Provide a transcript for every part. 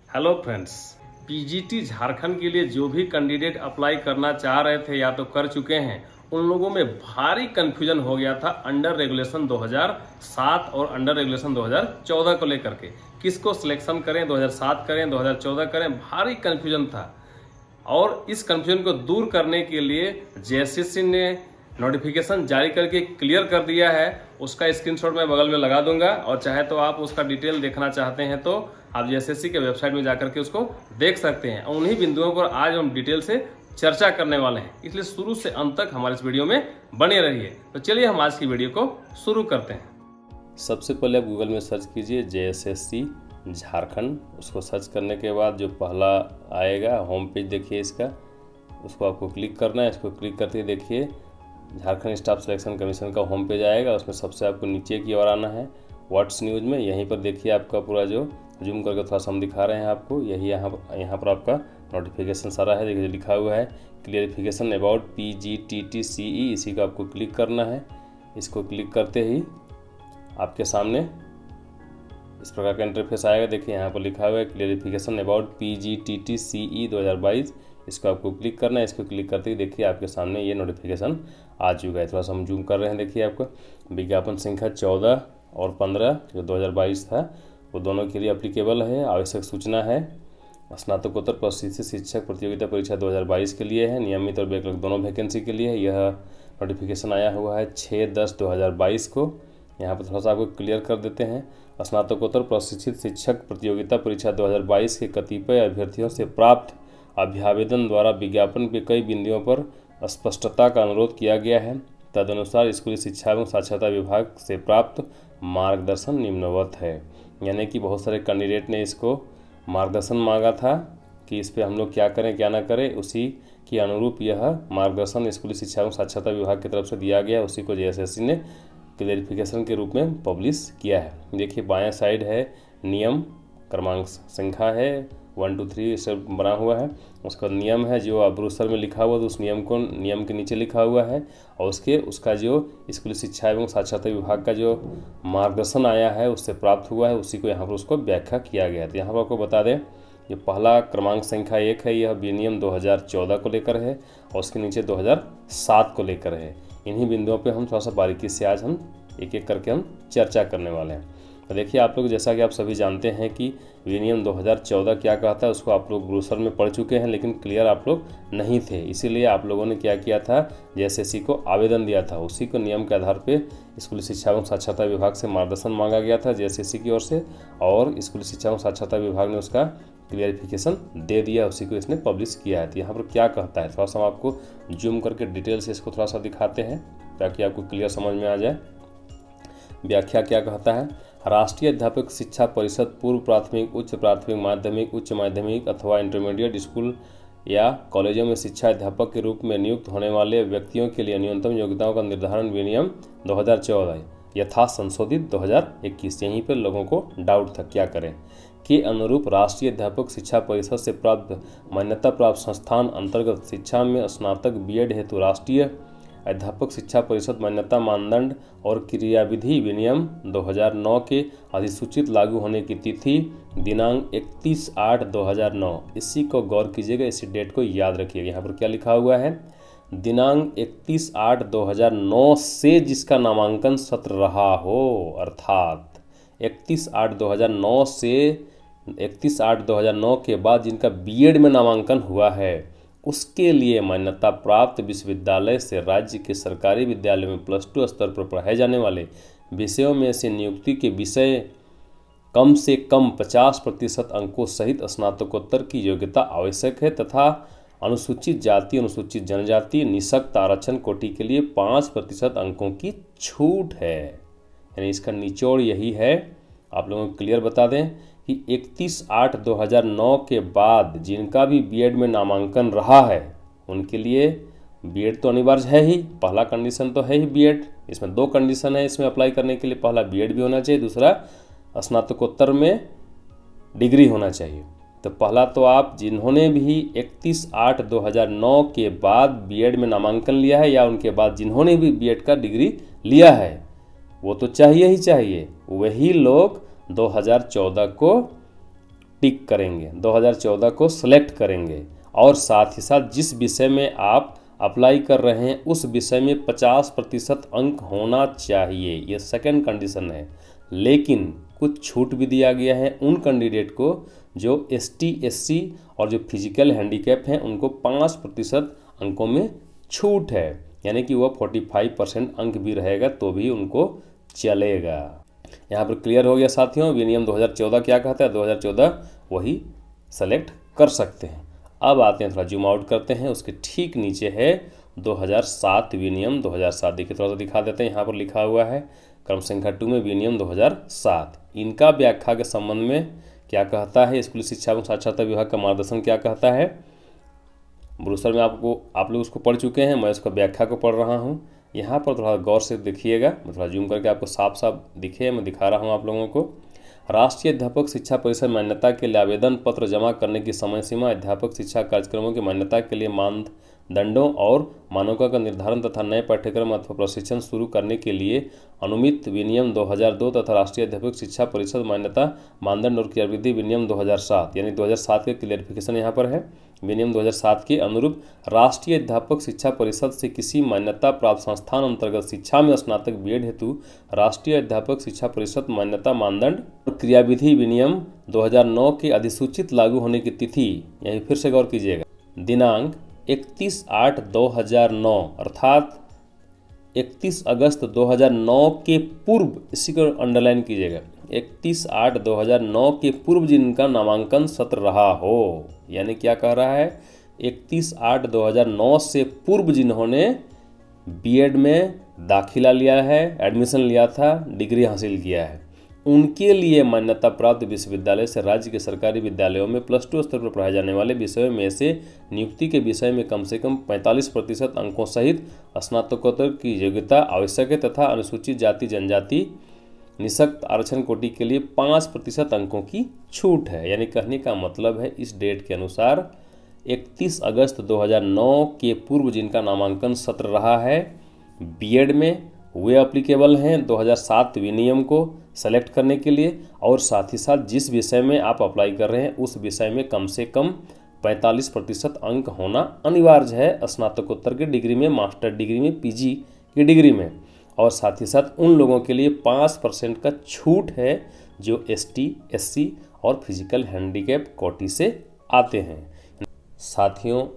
Hello friends, PGT Jharkhand के लिए जो भी कैंडिडेट अप्लाई करना चाह रहे थे या तो कर चुके हैं, उन लोगों में भारी कंफ्यूजन हो गया था अंडर रेगुलेशन 2007 और अंडर रेगुलेशन 2014 को लेकर के। किसको सिलेक्शन करें, 2007 करें, 2014 करें, भारी कंफ्यूजन था। और इस कंफ्यूजन को दूर करने के लिए जेएसएससी ने नोटिफिकेशन जारी करके क्लियर कर दिया है। उसका स्क्रीनशॉट मैं बगल में लगा दूंगा, और चाहे तो आप उसका डिटेल देखना चाहते हैं तो आप जेएसएससी के वेबसाइट में जाकर के उसको देख सकते हैं। उन्हीं बिंदुओं पर आज हम डिटेल से चर्चा करने वाले हैं, इसलिए शुरू से अंत तक हमारे इस वीडियो में बने रहिए। तो चलिए हम आज की वीडियो को शुरू करते हैं। सबसे पहले आप गूगल में सर्च कीजिए जेएसएससी झारखंड। उसको सर्च करने के बाद जो पहला आएगा होम पेज देखिए इसका, उसको आपको क्लिक करना है। इसको क्लिक करते ही देखिए झारखंड स्टाफ सिलेक्शन कमीशन का होम पेज आएगा। उसमें सबसे आपको नीचे की ओर आना है, व्हाट्स न्यूज़ में। यहीं पर देखिए आपका पूरा जो जूम करके थोड़ा सा हम दिखा रहे हैं आपको, यही यहाँ पर आपका नोटिफिकेशन सारा है। देखिए लिखा हुआ है क्लियरिफिकेशन अबाउट PGTTCE, इसी को आपको क्लिक करना है। इसको क्लिक करते ही आपके सामने इस प्रकार का इंटरफेस आएगा। देखिए यहाँ पर लिखा हुआ है क्लियरिफिकेशन अबाउट PGTTCE 2022, इसको आपको क्लिक करना है। इसको क्लिक करते ही देखिए आपके सामने ये नोटिफिकेशन आ चुका है। थोड़ा सा हम जूम कर रहे हैं। देखिए आपका विज्ञापन संख्या 14 और 15 जो 2022 था, वो दोनों के लिए एप्लीकेबल है। आवश्यक सूचना है स्नातकोत्तर प्रशिक्षित शिक्षक प्रतियोगिता परीक्षा 2022 के लिए है, नियमित और बैकलॉग दोनों वैकेंसी के लिए है। यह नोटिफिकेशन आया हुआ है 6/10/2022 को। यहाँ पर थोड़ा सा आपको क्लियर कर देते हैं। स्नातकोत्तर प्रशिक्षित शिक्षक प्रतियोगिता परीक्षा 2022 के कतिपय अभ्यर्थियों से प्राप्त अभ्यावेदन द्वारा विज्ञापन के कई बिंदुओं पर स्पष्टता का अनुरोध किया गया है। तदनुसार स्कूली शिक्षा एवं साक्षरता विभाग से प्राप्त मार्गदर्शन निम्नवत है। यानी कि बहुत सारे कैंडिडेट ने इसको मार्गदर्शन मांगा था कि इस पर हम लोग क्या करें क्या ना करें, उसी के अनुरूप यह मार्गदर्शन स्कूली शिक्षा एवं साक्षरता विभाग की तरफ से दिया गया। उसी को जेएसएससी ने क्लेरिफिकेशन के रूप में पब्लिश किया है। देखिए बाएं साइड है नियम, क्रमांक संख्या है 1 2 3 से बना हुआ है। उसका नियम है जो ब्रोशर में लिखा हुआ, तो उस नियम को नियम के नीचे लिखा हुआ है। और उसका जो स्कूली शिक्षा एवं साक्षरता विभाग का जो मार्गदर्शन आया है उससे प्राप्त हुआ है, उसी को यहाँ पर उसको व्याख्या किया गया है। तो यहाँ पर आपको बता दें, जो पहला क्रमांक संख्या 1 है यह विनियम 2014 को लेकर है, और उसके नीचे 2007 को लेकर है। इन्हीं बिंदुओं पे हम थोड़ा सा बारीकी से आज हम एक एक करके हम चर्चा करने वाले हैं। तो देखिए आप लोग, जैसा कि आप सभी जानते हैं कि विनियम 2014 क्या कहता है, उसको आप लोग ब्रोशर में पढ़ चुके हैं, लेकिन क्लियर आप लोग नहीं थे। इसीलिए आप लोगों ने क्या किया था, जेएसएससी को आवेदन दिया था। उसी को नियम के आधार पे स्कूली शिक्षा एवं साक्षरता विभाग से मार्गदर्शन मांगा गया था जेएसएससी की ओर से, और स्कूली शिक्षा एवं साक्षरता विभाग ने उसका क्लियरिफिकेशन दे दिया। उसी को इसने पब्लिश किया है। तो यहाँ पर क्या कहता है, थोड़ा सा हम आपको जूम करके डिटेल से इसको थोड़ा सा दिखाते हैं ताकि आपको क्लियर समझ में आ जाए। व्याख्या क्या कहता है, राष्ट्रीय अध्यापक शिक्षा परिषद पूर्व प्राथमिक, उच्च प्राथमिक, माध्यमिक, उच्च माध्यमिक अथवा इंटरमीडिएट स्कूल या कॉलेजों में शिक्षा अध्यापक के रूप में नियुक्त होने वाले व्यक्तियों के लिए न्यूनतम योग्यताओं का निर्धारण विनियम 2014 यथा संशोधित 2021, यहीं पर लोगों को डाउट था क्या करें, के अनुरूप राष्ट्रीय अध्यापक शिक्षा परिषद से प्राप्त मान्यता प्राप्त संस्थान अंतर्गत शिक्षा में स्नातक बीएड हेतु राष्ट्रीय अध्यापक शिक्षा परिषद मान्यता मानदंड और क्रियाविधि विनियम 2009 के अधिसूचित लागू होने की तिथि दिनांक 31/8/2009। इसी को गौर कीजिएगा, इसी डेट को याद रखिएगा। यहाँ पर क्या लिखा हुआ है, दिनांक 31/8/2009 से जिसका नामांकन सत्र रहा हो, अर्थात 31/8/2009 से 31/8/2009 के बाद जिनका बीएड में नामांकन हुआ है, उसके लिए मान्यता प्राप्त विश्वविद्यालय से राज्य के सरकारी विद्यालयों में +2 स्तर पर पढ़ाए जाने वाले विषयों में से नियुक्ति के विषय कम से कम 50% अंकों सहित स्नातकोत्तर की योग्यता आवश्यक है, तथा अनुसूचित जाति, अनुसूचित जनजाति, निःशक्त आरक्षण कोटि के लिए 5% अंकों की छूट है। यानी इसका निचोड़ यही है, आप लोगों को क्लियर बता दें कि 31/8/2009 के बाद जिनका भी बीएड में नामांकन रहा है उनके लिए बीएड तो अनिवार्य है ही। पहला कंडीशन तो है ही बीएड। इसमें 2 कंडीशन है इसमें अप्लाई करने के लिए, पहला बीएड भी होना चाहिए, दूसरा स्नातकोत्तर में डिग्री होना चाहिए। तो पहला तो आप जिन्होंने भी 31/8/2009 के बाद बीएड में नामांकन लिया है या उनके बाद जिन्होंने भी बीएड का डिग्री लिया है, वो तो चाहिए ही चाहिए। वही लोग 2014 को टिक करेंगे, 2014 को सिलेक्ट करेंगे और साथ ही साथ जिस विषय में आप अप्लाई कर रहे हैं उस विषय में 50% अंक होना चाहिए, ये सेकंड कंडीशन है। लेकिन कुछ छूट भी दिया गया है उन कैंडिडेट को जो ST SC और जो फिजिकल हैंडीकैप हैं उनको 5% अंकों में छूट है, यानी कि वह 45% अंक भी रहेगा तो भी उनको चलेगा। यहाँ पर क्लियर हो गया साथियों, विनियम 2014 क्या कहता है, 2014 वही सेलेक्ट कर सकते हैं। अब आते हैं, थोड़ा जूम आउट करते हैं, उसके ठीक नीचे है 2007 विनियम 2007। देखिए थोड़ा सा दिखा देते हैं, यहाँ पर लिखा हुआ है क्रम संख्या 2 में विनियम 2007। इनका व्याख्या के संबंध में क्या कहता है, स्कूली शिक्षा एवं साक्षरता विभाग का मार्गदर्शन क्या कहता है, ब्रोशर में आप लोग उसको पढ़ चुके हैं, मैं उसका व्याख्या को पढ़ रहा हूँ। यहाँ पर थोड़ा गौर से देखिएगा, मैं थोड़ा जूम करके आपको साफ साफ दिखे, मैं दिखा रहा हूँ आप लोगों को। राष्ट्रीय अध्यापक शिक्षा परिषद मान्यता के लिए आवेदन पत्र जमा करने की समय सीमा, अध्यापक शिक्षा कार्यक्रमों की मान्यता के लिए मानदंडों और मानकों का निर्धारण तथा नए पाठ्यक्रम अथवा प्रशिक्षण शुरू करने के लिए अनुमित विनियम 2002 तथा राष्ट्रीय अध्यापक शिक्षा परिषद मान्यता मानदंड और क्रियाविधि विनियम 2007, यानी 2007 के क्लियरिफिकेशन यहाँ पर है। विनियम 2007 के अनुरूप राष्ट्रीय अध्यापक शिक्षा परिषद से किसी मान्यता प्राप्त संस्थान अंतर्गत शिक्षा में स्नातक BEd हेतु राष्ट्रीय अध्यापक शिक्षा परिषद मान्यता मानदंड और क्रियाविधि विनियम 2009 के अधिसूचित लागू होने की तिथि, यही फिर से गौर कीजिएगा, दिनांक 31/8/2009 अर्थात 31 अगस्त 2009 के पूर्व, इसी को अंडरलाइन कीजिएगा, 31/8/2009 के पूर्व जिनका नामांकन सत्र रहा हो, यानी क्या कह रहा है, 31/8/2009 से पूर्व जिन्होंने BEd में दाखिला लिया है, एडमिशन लिया था, डिग्री हासिल किया है, उनके लिए मान्यता प्राप्त विश्वविद्यालय से राज्य के सरकारी विद्यालयों में +2 स्तर पर पढ़ाए जाने वाले विषयों में से नियुक्ति के विषय में कम से कम 45% अंकों सहित स्नातकोत्तर की योग्यता आवश्यक है तथा अनुसूचित जाति जनजाति निःशक्त आरक्षण कोटि के लिए 5% अंकों की छूट है। यानी कहने का मतलब है इस डेट के अनुसार 31 अगस्त 2009 के पूर्व जिनका नामांकन सत्र रहा है BEd में, वे एप्लीकेबल हैं 2007 विनियम को सेलेक्ट करने के लिए, और साथ ही साथ जिस विषय में आप अप्लाई कर रहे हैं उस विषय में कम से कम 45% अंक होना अनिवार्य है, स्नातकोत्तर की डिग्री में, मास्टर डिग्री में, PG की डिग्री में। और साथ ही साथ उन लोगों के लिए 5% का छूट है जो ST SC और फिजिकल हैंडीकैप कोटि से आते हैं। साथियों,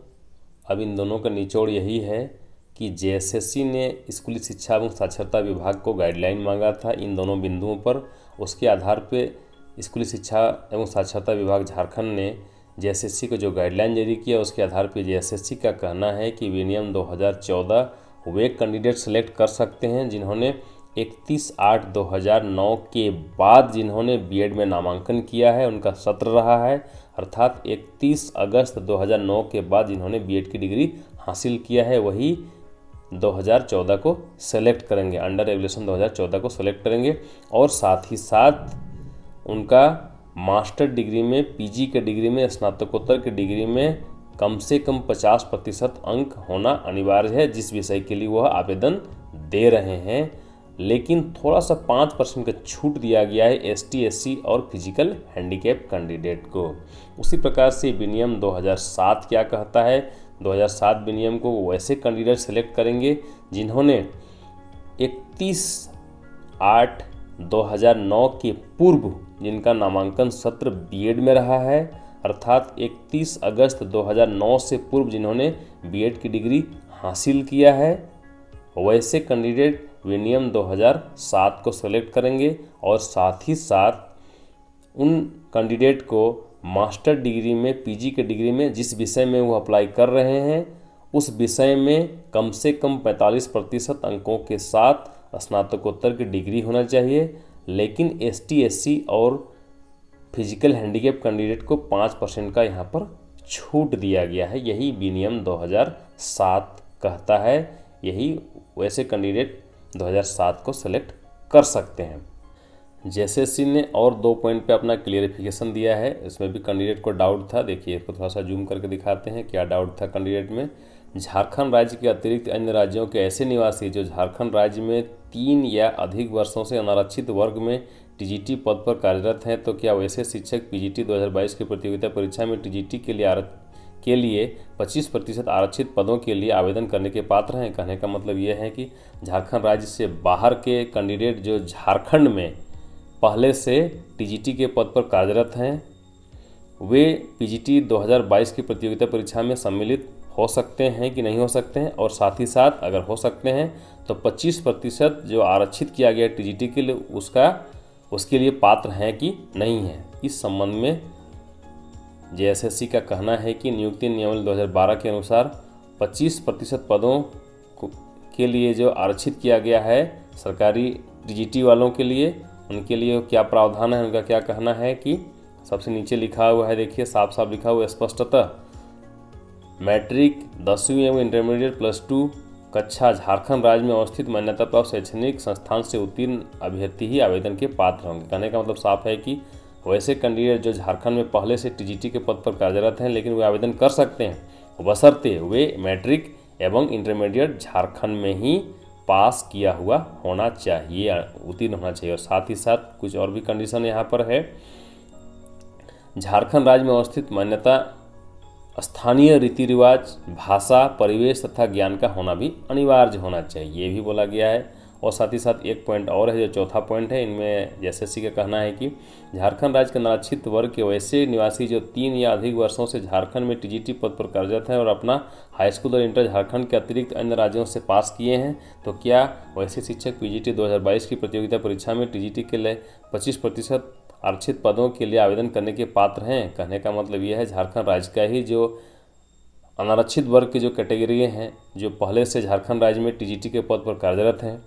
अब इन दोनों का निचोड़ यही है कि JSSC ने स्कूली शिक्षा एवं साक्षरता विभाग को गाइडलाइन मांगा था इन दोनों बिंदुओं पर। उसके आधार पे स्कूली शिक्षा एवं साक्षरता विभाग झारखंड ने JSSC को जो गाइडलाइन जारी किया उसके आधार पे JSSC का कहना है कि विनियम 2014 वे कैंडिडेट सेलेक्ट कर सकते हैं जिन्होंने 31/8/2009 के बाद जिन्होंने BEd में नामांकन किया है, उनका सत्र रहा है, अर्थात 31 अगस्त 2009 के बाद जिन्होंने BEd की डिग्री हासिल किया है, वही 2014 को सेलेक्ट करेंगे, अंडर रेगुलेशन 2014 को सेलेक्ट करेंगे। और साथ ही साथ उनका मास्टर डिग्री में, PG के डिग्री में, स्नातकोत्तर की डिग्री में कम से कम 50% अंक होना अनिवार्य है जिस विषय के लिए वह आवेदन दे रहे हैं। लेकिन थोड़ा सा 5% का छूट दिया गया है ST SC और फिजिकल हैंडीकैप कैंडिडेट को। उसी प्रकार से विनियम 2007 क्या कहता है, 2007 विनियम को वैसे कैंडिडेट सेलेक्ट करेंगे जिन्होंने 31/8/2009 के पूर्व जिनका नामांकन सत्र BEd में रहा है, अर्थात 31 अगस्त 2009 से पूर्व जिन्होंने BEd की डिग्री हासिल किया है, वैसे कैंडिडेट विनियम 2007 को सेलेक्ट करेंगे। और साथ ही साथ उन कैंडिडेट को मास्टर डिग्री में, PG के डिग्री में जिस विषय में वो अप्लाई कर रहे हैं उस विषय में कम से कम 45% अंकों के साथ स्नातकोत्तर की डिग्री होना चाहिए। लेकिन ST SC और फिजिकल हैंडीकैप कैंडिडेट को 5% का यहाँ पर छूट दिया गया है, यही विनियम 2007 कहता है। यही वैसे कैंडिडेट 2007 को सेलेक्ट कर सकते हैं। JSSC ने और 2 पॉइंट पे अपना क्लियरिफिकेशन दिया है, इसमें भी कैंडिडेट को डाउट था। देखिए इसको थोड़ा सा जूम करके दिखाते हैं क्या डाउट था कैंडिडेट में। झारखंड राज्य के अतिरिक्त अन्य राज्यों के ऐसे निवासी जो झारखंड राज्य में 3 या अधिक वर्षों से अनारक्षित वर्ग में टीजीटी पद पर कार्यरत हैं तो क्या वैसे शिक्षक पीजीटी 2022 की प्रतियोगिता परीक्षा में टीजीटी के लिए 25% आरक्षित पदों के लिए आवेदन करने के पात्र हैं? कहने का मतलब यह है कि झारखंड राज्य से बाहर के कैंडिडेट जो झारखंड में पहले से टीजीटी के पद पर कार्यरत हैं वे पीजीटी 2022 की प्रतियोगिता परीक्षा में सम्मिलित हो सकते हैं कि नहीं हो सकते हैं, और साथ ही साथ अगर हो सकते हैं तो 25% जो आरक्षित किया गया टीजीटी के लिए उसके लिए पात्र हैं कि नहीं हैं। इस संबंध में जेएसएससी का कहना है कि नियुक्ति नियमावली 2012 के अनुसार 25% पदों के लिए जो आरक्षित किया गया है सरकारी टीजीटी वालों के लिए, उनके लिए क्या प्रावधान है, उनका क्या कहना है कि सबसे नीचे लिखा हुआ है, देखिए साफ साफ लिखा हुआ है स्पष्टतः, मैट्रिक 10वीं एवं इंटरमीडिएट +2 कक्षा झारखंड राज्य में अवस्थित मान्यता प्राप्त शैक्षणिक संस्थान से उत्तीर्ण अभ्यर्थी ही आवेदन के पात्र होंगे। कहने का मतलब साफ है कि वैसे कैंडिडेट जो झारखंड में पहले से टीजीटी के पद पर कार्यरत हैं लेकिन वे आवेदन कर सकते हैं बशर्ते वे मैट्रिक एवं इंटरमीडिएट झारखंड में ही पास किया हुआ होना चाहिए, उत्तीर्ण होना चाहिए। और साथ ही साथ कुछ और भी कंडीशन यहाँ पर है, झारखंड राज्य में अवस्थित मान्यता स्थानीय रीति रिवाज, भाषा, परिवेश तथा ज्ञान का होना भी अनिवार्य होना चाहिए, ये भी बोला गया है। और साथ ही साथ एक पॉइंट और है जो चौथा पॉइंट है, इनमें जेएसएससी का कहना है कि झारखंड राज्य के नागरिक वर्ग के वैसे निवासी जो 3 या अधिक वर्षों से झारखंड में टीजीटी पद पर कार्यरत हैं और अपना हाई स्कूल और इंटर झारखंड के अतिरिक्त अन्य राज्यों से पास किए हैं तो क्या वैसे शिक्षक पीजीटी 2022 की प्रतियोगिता परीक्षा में टीजीटी के लिए 25% आरक्षित पदों के लिए आवेदन करने के पात्र हैं? कहने का मतलब यह है झारखंड राज्य का ही जो अनारक्षित वर्ग की जो कैटेगरी हैं जो पहले से झारखंड राज्य में टीजीटी के पद पर कार्यरत हैं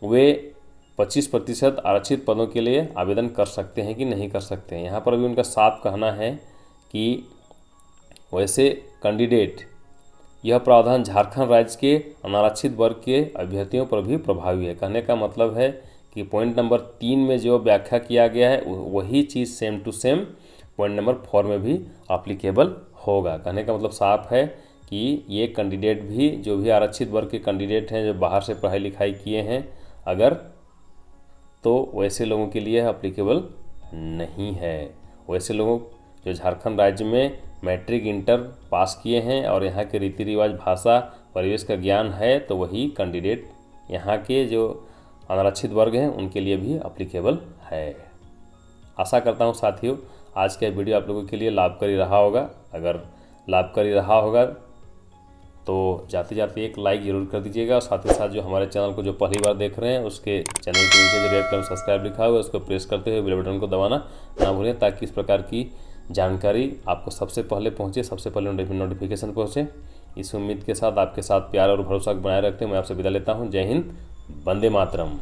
वे 25% आरक्षित पदों के लिए आवेदन कर सकते हैं कि नहीं कर सकते हैं। यहाँ पर भी उनका साफ कहना है कि वैसे कैंडिडेट यह प्रावधान झारखंड राज्य के अनारक्षित वर्ग के अभ्यर्थियों पर भी प्रभावी है। कहने का मतलब है कि पॉइंट नंबर 3 में जो व्याख्या किया गया है वही चीज़ same to same point number 4 में भी एप्लीकेबल होगा। कहने का मतलब साफ है कि ये कैंडिडेट भी जो भी आरक्षित वर्ग के कैंडिडेट हैं जो बाहर से पढ़ाई लिखाई किए हैं अगर तो वैसे लोगों के लिए एप्लीकेबल नहीं है। वैसे लोगों जो झारखंड राज्य में मैट्रिक इंटर पास किए हैं और यहाँ के रीति रिवाज, भाषा, परिवेश का ज्ञान है तो वही कैंडिडेट यहाँ के जो अनारक्षित वर्ग हैं उनके लिए भी एप्लीकेबल है। आशा करता हूँ साथियों आज का वीडियो आप लोगों के लिए लाभकारी रहा होगा। अगर लाभकारी रहा होगा तो जाते जाते एक लाइक ज़रूर कर दीजिएगा और साथ ही साथ जो हमारे चैनल को जो पहली बार देख रहे हैं उसके चैनल के नीचे जो रेड कलर सब्सक्राइब लिखा हुआ है उसको प्रेस करते हुए बेल बटन को दबाना ना भूलें ताकि इस प्रकार की जानकारी आपको सबसे पहले पहुंचे, सबसे पहले नोटिफिकेशन पहुंचे। इस उम्मीद के साथ आपके साथ प्यार और भरोसा बनाए रखते हुए मैं आपसे विदा लेता हूं। जय हिंद, वंदे मातरम।